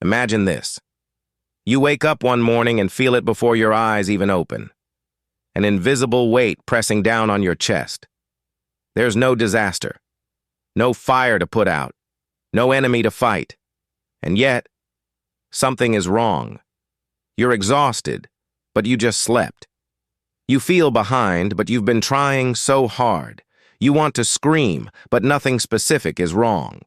Imagine this. You wake up one morning and feel it before your eyes even open. An invisible weight pressing down on your chest. There's no disaster, no fire to put out, no enemy to fight. And yet, something is wrong. You're exhausted, but you just slept. You feel behind, but you've been trying so hard. You want to scream, but nothing specific is wrong.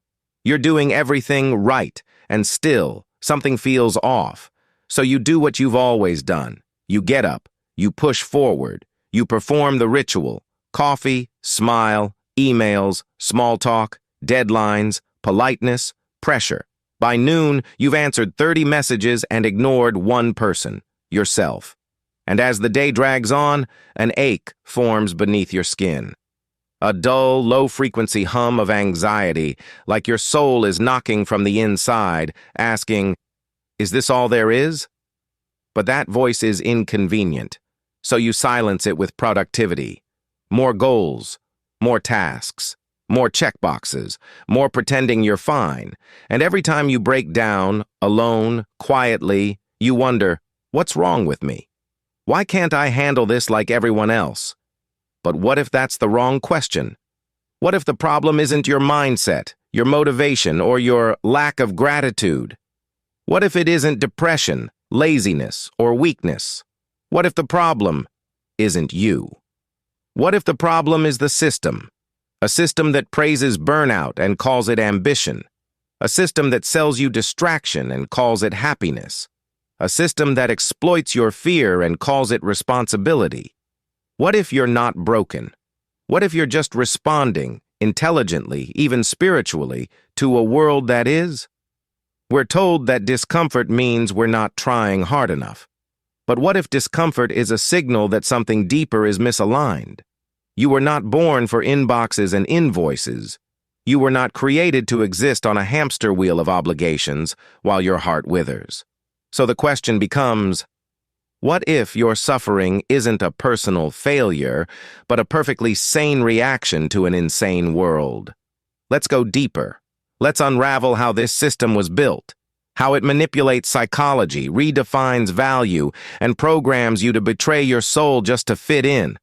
You're doing everything right, and still, something feels off. So you do what you've always done. You get up, you push forward, you perform the ritual: coffee, smile, emails, small talk, deadlines, politeness, pressure. By noon, you've answered 30 messages and ignored one person, yourself. And as the day drags on, an ache forms beneath your skin. A dull, low-frequency hum of anxiety, like your soul is knocking from the inside, asking, "Is this all there is?" But that voice is inconvenient, so you silence it with productivity. More goals, more tasks, more checkboxes, more pretending you're fine. And every time you break down, alone, quietly, you wonder, what's wrong with me? Why can't I handle this like everyone else? But what if that's the wrong question? What if the problem isn't your mindset, your motivation, or your lack of gratitude? What if it isn't depression, laziness, or weakness? What if the problem isn't you? What if the problem is the system? A system that praises burnout and calls it ambition. A system that sells you distraction and calls it happiness. A system that exploits your fear and calls it responsibility. What if you're not broken? What if you're just responding, intelligently, even spiritually, to a world that is? We're told that discomfort means we're not trying hard enough. But what if discomfort is a signal that something deeper is misaligned? You were not born for inboxes and invoices. You were not created to exist on a hamster wheel of obligations while your heart withers. So the question becomes, what if your suffering isn't a personal failure, but a perfectly sane reaction to an insane world? Let's go deeper. Let's unravel how this system was built, how it manipulates psychology, redefines value, and programs you to betray your soul just to fit in.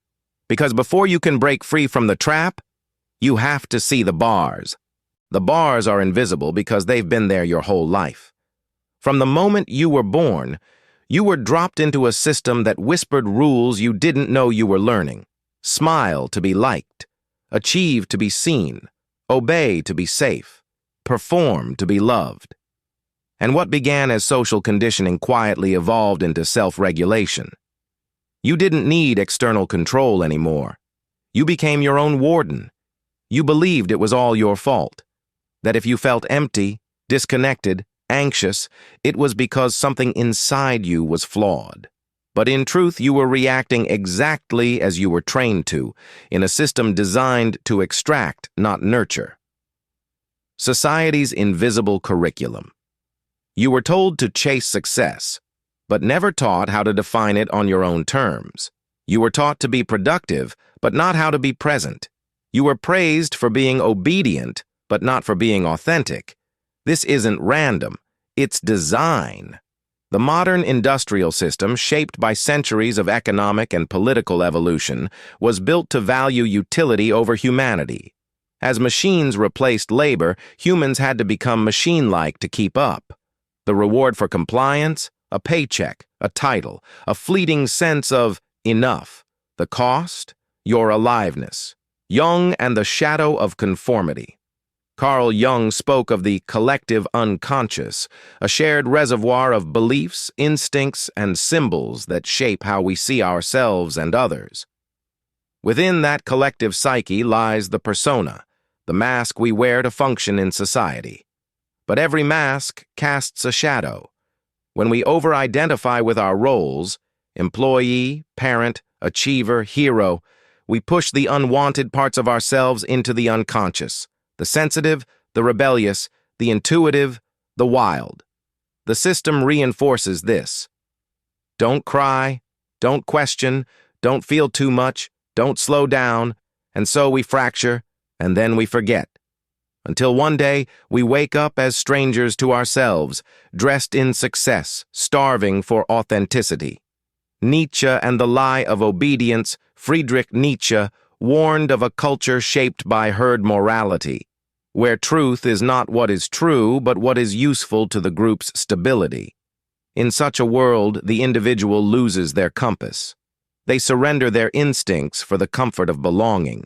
Because before you can break free from the trap, you have to see the bars. The bars are invisible because they've been there your whole life. From the moment you were born, you were dropped into a system that whispered rules you didn't know you were learning. Smile to be liked, achieve to be seen, obey to be safe, perform to be loved. And what began as social conditioning quietly evolved into self-regulation. You didn't need external control anymore. You became your own warden. You believed it was all your fault. That if you felt empty, disconnected, anxious, it was because something inside you was flawed. But in truth, you were reacting exactly as you were trained to, in a system designed to extract, not nurture. Society's invisible curriculum. You were told to chase success, but never taught how to define it on your own terms. You were taught to be productive, but not how to be present. You were praised for being obedient, but not for being authentic. This isn't random, it's design. The modern industrial system, shaped by centuries of economic and political evolution, was built to value utility over humanity. As machines replaced labor, humans had to become machine-like to keep up. The reward for compliance? A paycheck, a title, a fleeting sense of enough. The cost? Your aliveness. Jung and the shadow of conformity. Carl Jung spoke of the collective unconscious, a shared reservoir of beliefs, instincts, and symbols that shape how we see ourselves and others. Within that collective psyche lies the persona, the mask we wear to function in society. But every mask casts a shadow. When we over-identify with our roles, employee, parent, achiever, hero, we push the unwanted parts of ourselves into the unconscious, the sensitive, the rebellious, the intuitive, the wild. The system reinforces this. Don't cry, don't question, don't feel too much, don't slow down, and so we fracture, and then we forget. until one day we wake up as strangers to ourselves, dressed in success, starving for authenticity. Nietzsche and the lie of obedience, Friedrich Nietzsche warned of a culture shaped by herd morality, where truth is not what is true, but what is useful to the group's stability. In such a world, the individual loses their compass. They surrender their instincts for the comfort of belonging.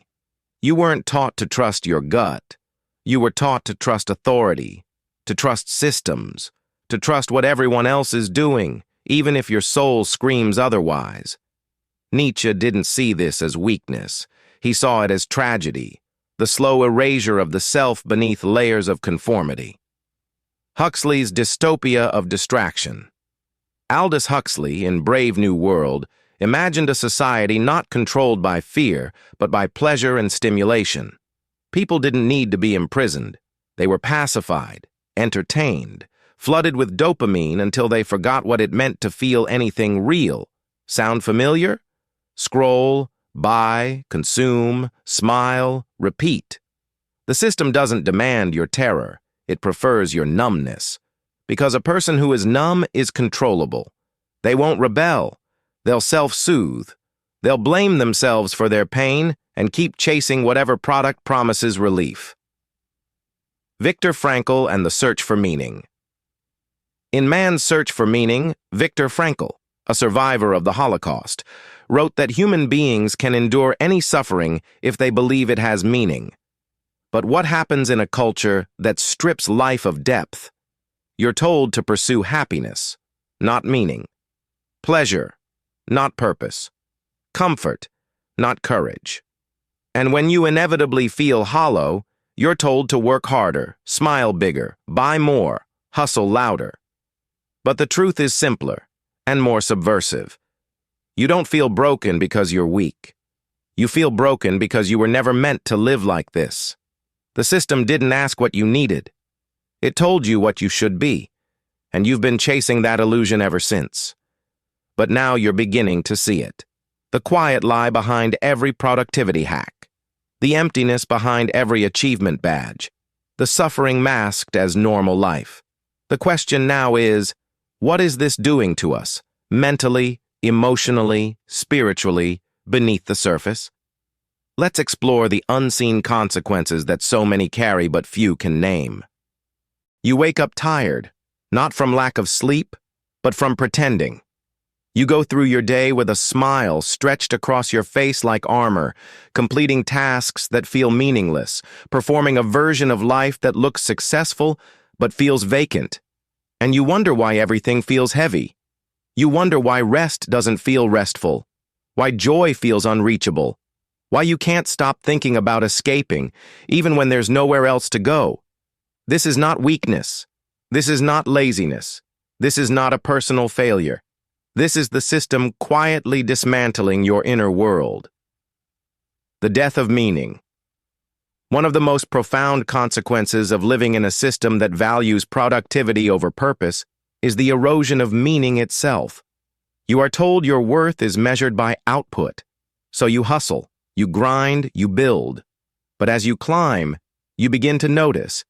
You weren't taught to trust your gut. You were taught to trust authority, to trust systems, to trust what everyone else is doing, even if your soul screams otherwise. Nietzsche didn't see this as weakness. He saw it as tragedy, the slow erasure of the self beneath layers of conformity. Huxley's dystopia of distraction. Aldous Huxley, in Brave New World, imagined a society not controlled by fear, but by pleasure and stimulation. People didn't need to be imprisoned. They were pacified, entertained, flooded with dopamine until they forgot what it meant to feel anything real. Sound familiar? Scroll, buy, consume, smile, repeat. The system doesn't demand your terror. It prefers your numbness. Because a person who is numb is controllable. They won't rebel. They'll self-soothe. They'll blame themselves for their pain and keep chasing whatever product promises relief. Viktor Frankl and the Search for Meaning. In Man's Search for Meaning, Viktor Frankl, a survivor of the Holocaust, wrote that human beings can endure any suffering if they believe it has meaning. But what happens in a culture that strips life of depth? You're told to pursue happiness, not meaning. Pleasure, not purpose. Comfort, not courage. And when you inevitably feel hollow, you're told to work harder, smile bigger, buy more, hustle louder. But the truth is simpler and more subversive. You don't feel broken because you're weak. You feel broken because you were never meant to live like this. The system didn't ask what you needed. It told you what you should be, and you've been chasing that illusion ever since. But now you're beginning to see it. The quiet lie behind every productivity hack. The emptiness behind every achievement badge. The suffering masked as normal life. The question now is, what is this doing to us, mentally, emotionally, spiritually, beneath the surface? Let's explore the unseen consequences that so many carry but few can name. You wake up tired, not from lack of sleep, but from pretending. You go through your day with a smile stretched across your face like armor, completing tasks that feel meaningless, performing a version of life that looks successful but feels vacant. And you wonder why everything feels heavy. You wonder why rest doesn't feel restful, why joy feels unreachable, why you can't stop thinking about escaping, even when there's nowhere else to go. This is not weakness. This is not laziness. This is not a personal failure. This is the system quietly dismantling your inner world. The death of meaning. One of the most profound consequences of living in a system that values productivity over purpose is the erosion of meaning itself. You are told your worth is measured by output, so you hustle, you grind, you build. But as you climb, you begin to notice.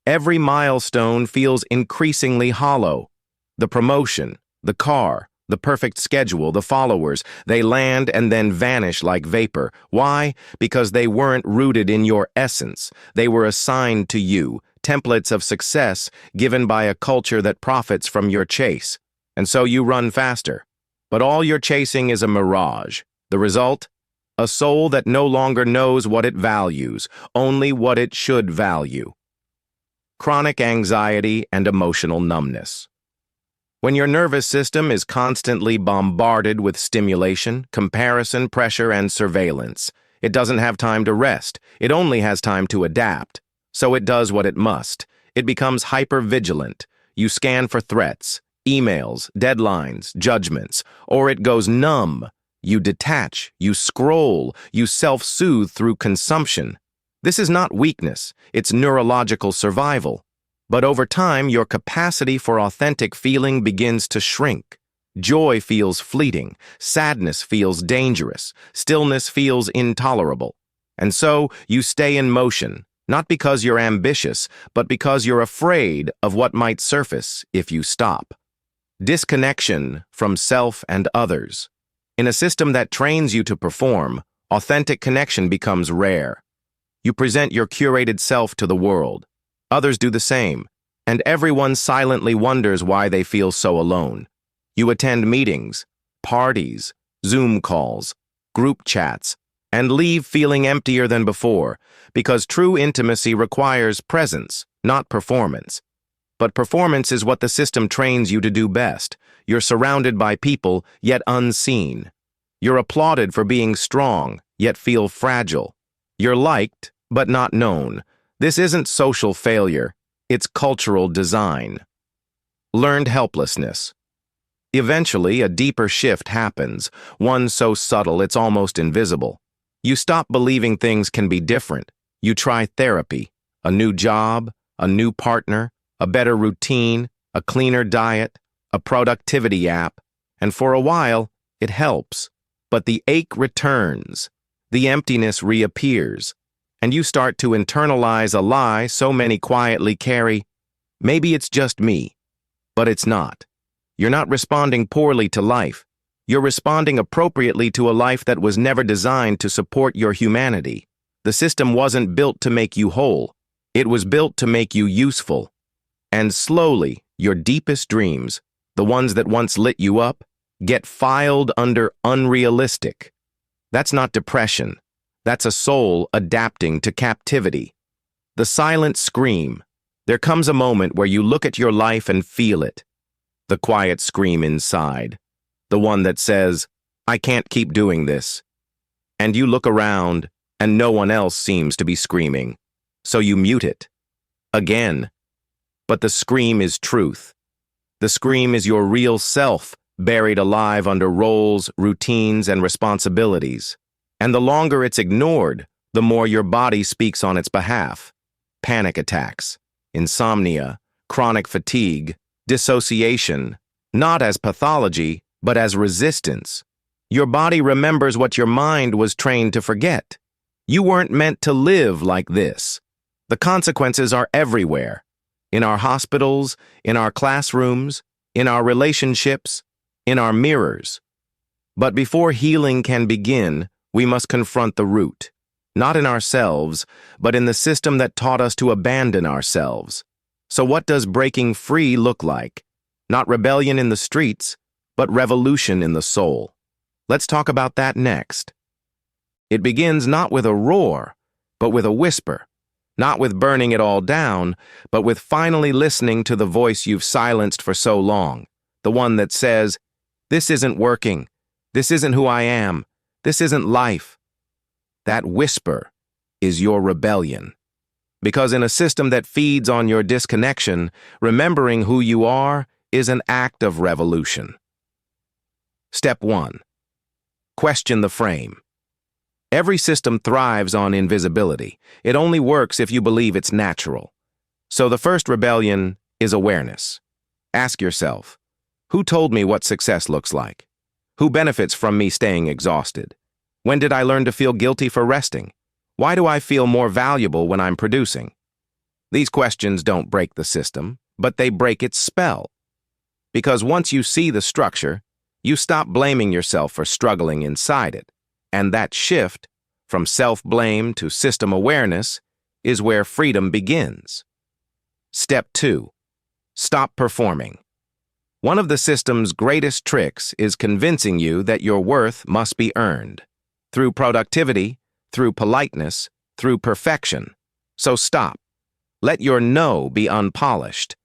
Every milestone feels increasingly hollow. The promotion, the car, the perfect schedule, the followers, they land and then vanish like vapor. Why? Because they weren't rooted in your essence. They were assigned to you, templates of success given by a culture that profits from your chase. And so you run faster. But all you're chasing is a mirage. The result? A soul that no longer knows what it values, only what it should value. Chronic anxiety and emotional numbness. When your nervous system is constantly bombarded with stimulation, comparison, pressure, and surveillance, it doesn't have time to rest. It only has time to adapt. So it does what it must. It becomes hyper-vigilant. You scan for threats, emails, deadlines, judgments, or it goes numb. You detach, you scroll, you self-soothe through consumption. This is not weakness, it's neurological survival. But over time, your capacity for authentic feeling begins to shrink. Joy feels fleeting, sadness feels dangerous, stillness feels intolerable. And so, you stay in motion, Not because you're ambitious, but because you're afraid of what might surface if you stop. Disconnection from self and others. In a system that trains you to perform, authentic connection becomes rare. You present your curated self to the world. Others do the same, and everyone silently wonders why they feel so alone. You attend meetings, parties, Zoom calls, group chats, and leave feeling emptier than before, because true intimacy requires presence, not performance. But performance is what the system trains you to do best. You're surrounded by people, yet unseen. You're applauded for being strong, yet feel fragile. You're liked, but not known. This isn't social failure, it's cultural design. Learned helplessness. Eventually, a deeper shift happens, one so subtle it's almost invisible. You stop believing things can be different. You try therapy, a new job, a new partner, a better routine, a cleaner diet, a productivity app, and for a while, it helps. But the ache returns, the emptiness reappears, and you start to internalize a lie so many quietly carry. Maybe it's just me, but it's not. You're not responding poorly to life. You're responding appropriately to a life that was never designed to support your humanity. The system wasn't built to make you whole. It was built to make you useful. And slowly, your deepest dreams, the ones that once lit you up, get filed under unrealistic. That's not depression. That's a soul adapting to captivity. The silent scream. There comes a moment where you look at your life and feel it. The quiet scream inside. The one that says, I can't keep doing this. And you look around, and no one else seems to be screaming. So you mute it. Again. But the scream is truth. The scream is your real self, buried alive under roles, routines, and responsibilities. And the longer it's ignored, the more your body speaks on its behalf. Panic attacks, insomnia, chronic fatigue, dissociation, not as pathology, but as resistance. Your body remembers what your mind was trained to forget. You weren't meant to live like this. The consequences are everywhere. In our hospitals, in our classrooms, in our relationships, in our mirrors. But before healing can begin, we must confront the root. Not in ourselves, but in the system that taught us to abandon ourselves. So what does breaking free look like? Not rebellion in the streets, but revolution in the soul. Let's talk about that next. It begins not with a roar, but with a whisper. Not with burning it all down, but with finally listening to the voice you've silenced for so long. The one that says, this isn't working. This isn't who I am. This isn't life. That whisper is your rebellion. Because in a system that feeds on your disconnection, remembering who you are is an act of revolution. Step 1. Question the frame. Every system thrives on invisibility. It only works if you believe it's natural. So the first rebellion is awareness. Ask yourself, who told me what success looks like? Who benefits from me staying exhausted? When did I learn to feel guilty for resting? Why do I feel more valuable when I'm producing? These questions don't break the system, but they break its spell. Because once you see the structure, you stop blaming yourself for struggling inside it. And that shift, from self-blame to system awareness, is where freedom begins. Step 2. Stop performing. One of the system's greatest tricks is convincing you that your worth must be earned. Through productivity, through politeness, through perfection. So stop. Let your no be unpolished.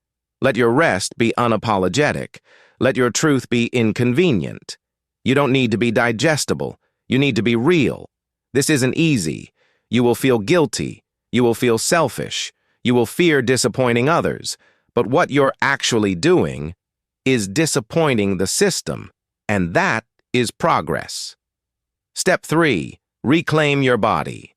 Let your rest be unapologetic. Let your truth be inconvenient. You don't need to be digestible. You need to be real. This isn't easy. You will feel guilty. You will feel selfish. You will fear disappointing others. But what you're actually doing is disappointing the system, and that is progress. Step 3. Reclaim your body.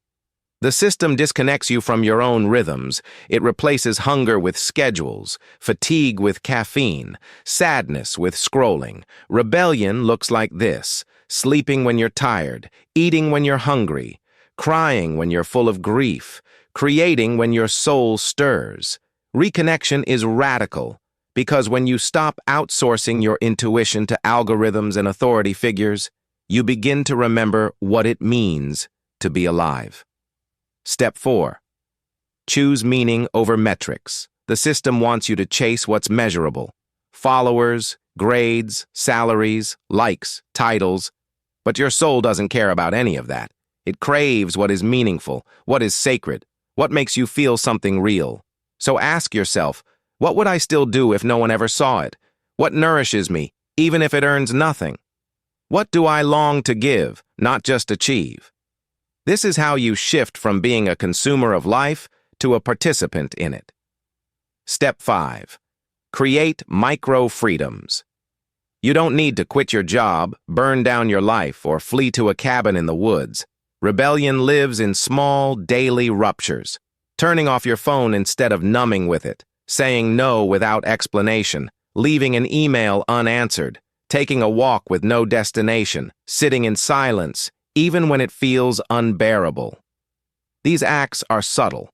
The system disconnects you from your own rhythms. It replaces hunger with schedules, fatigue with caffeine, sadness with scrolling. Rebellion looks like this: sleeping when you're tired, eating when you're hungry, crying when you're full of grief, creating when your soul stirs. Reconnection is radical because when you stop outsourcing your intuition to algorithms and authority figures, you begin to remember what it means to be alive. Step 4. Choose meaning over metrics. The system wants you to chase what's measurable. Followers, grades, salaries, likes, titles. But your soul doesn't care about any of that. It craves what is meaningful, what is sacred, what makes you feel something real. So ask yourself, what would I still do if no one ever saw it? What nourishes me, even if it earns nothing? What do I long to give, not just achieve? This is how you shift from being a consumer of life to a participant in it. Step 5. Create micro-freedoms. You don't need to quit your job, burn down your life, or flee to a cabin in the woods. Rebellion lives in small, daily ruptures. Turning off your phone instead of numbing with it, saying no without explanation, leaving an email unanswered, taking a walk with no destination, sitting in silence, even when it feels unbearable. These acts are subtle,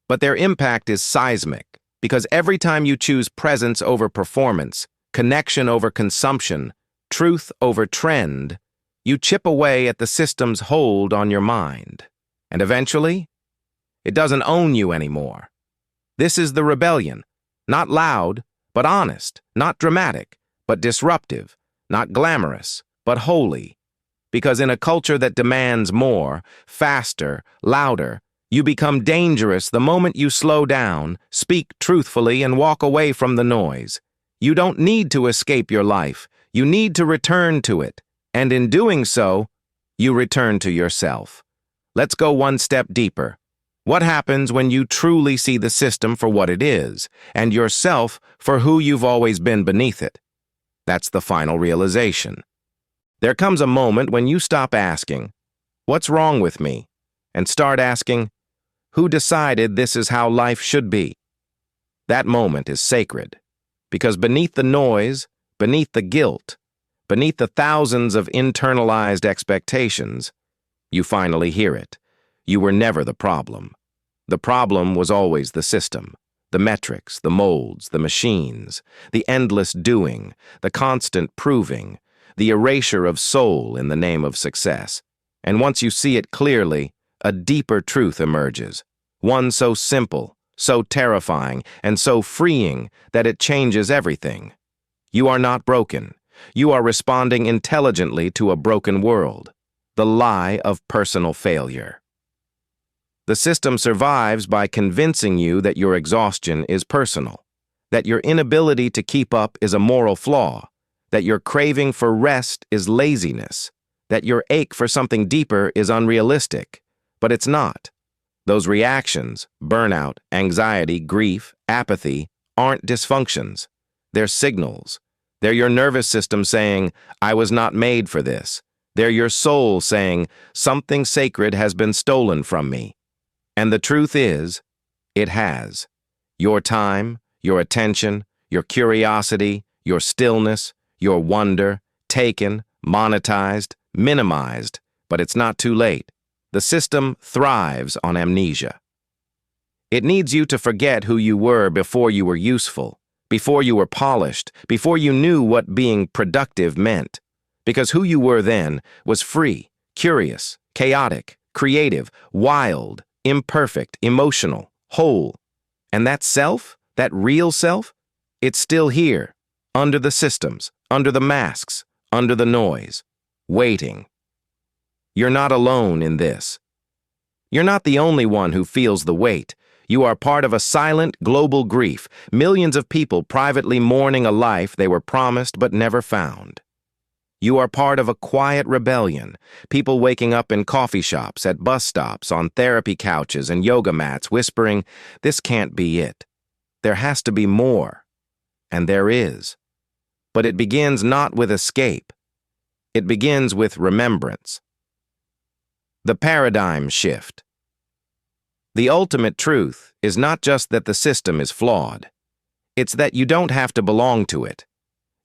but their impact is seismic, because every time you choose presence over performance, connection over consumption, truth over trend, you chip away at the system's hold on your mind. And eventually, it doesn't own you anymore. This is the rebellion, not loud, but honest, not dramatic, but disruptive, not glamorous, but holy. Because in a culture that demands more, faster, louder, you become dangerous the moment you slow down, speak truthfully, and walk away from the noise. You don't need to escape your life. You need to return to it. And in doing so, you return to yourself. Let's go one step deeper. What happens when you truly see the system for what it is, and yourself for who you've always been beneath it? That's the final realization. There comes a moment when you stop asking, "What's wrong with me?" and start asking, "Who decided this is how life should be?" That moment is sacred, because beneath the noise, beneath the guilt, beneath the thousands of internalized expectations, you finally hear it. You were never the problem. The problem was always the system, the metrics, the molds, the machines, the endless doing, the constant proving, the erasure of soul in the name of success. And once you see it clearly, a deeper truth emerges, one so simple, so terrifying, and so freeing that it changes everything. You are not broken. You are responding intelligently to a broken world. The lie of personal failure. The system survives by convincing you that your exhaustion is personal, that your inability to keep up is a moral flaw, that your craving for rest is laziness, that your ache for something deeper is unrealistic. But it's not. Those reactions, burnout, anxiety, grief, apathy, aren't dysfunctions. They're signals. They're your nervous system saying, "I was not made for this." They're your soul saying, "Something sacred has been stolen from me." And the truth is, it has. Your time, your attention, your curiosity, your stillness, your wonder, taken, monetized, minimized, but it's not too late. The system thrives on amnesia. It needs you to forget who you were before you were useful, before you were polished, before you knew what being productive meant. Because who you were then was free, curious, chaotic, creative, wild, imperfect, emotional, whole. And that self, that real self, it's still here, under the systems, under the masks, under the noise, waiting. You're not alone in this. You're not the only one who feels the weight. You are part of a silent global grief, millions of people privately mourning a life they were promised but never found. You are part of a quiet rebellion, people waking up in coffee shops, at bus stops, on therapy couches and yoga mats, whispering, "This can't be it. There has to be more." And there is. But it begins not with escape. It begins with remembrance. The paradigm shift. The ultimate truth is not just that the system is flawed. It's that you don't have to belong to it.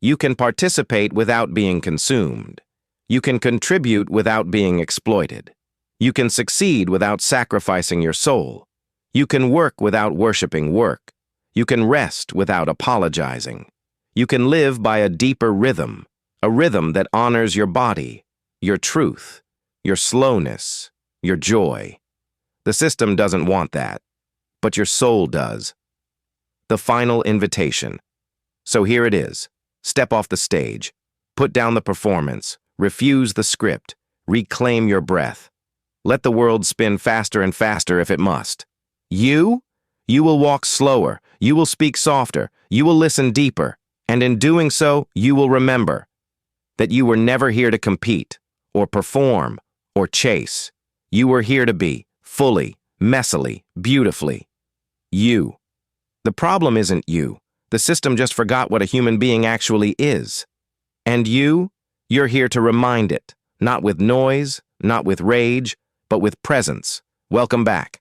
You can participate without being consumed. You can contribute without being exploited. You can succeed without sacrificing your soul. You can work without worshiping work. You can rest without apologizing. You can live by a deeper rhythm, a rhythm that honors your body, your truth, your slowness, your joy. The system doesn't want that, but your soul does. The final invitation. So here it is. Step off the stage. Put down the performance. Refuse the script. Reclaim your breath. Let the world spin faster and faster if it must. You will walk slower. You will speak softer. You will listen deeper. And in doing so, you will remember that you were never here to compete, or perform, or chase. You were here to be, fully, messily, beautifully. You. The problem isn't you. The system just forgot what a human being actually is. And you're here to remind it, not with noise, not with rage, but with presence. Welcome back.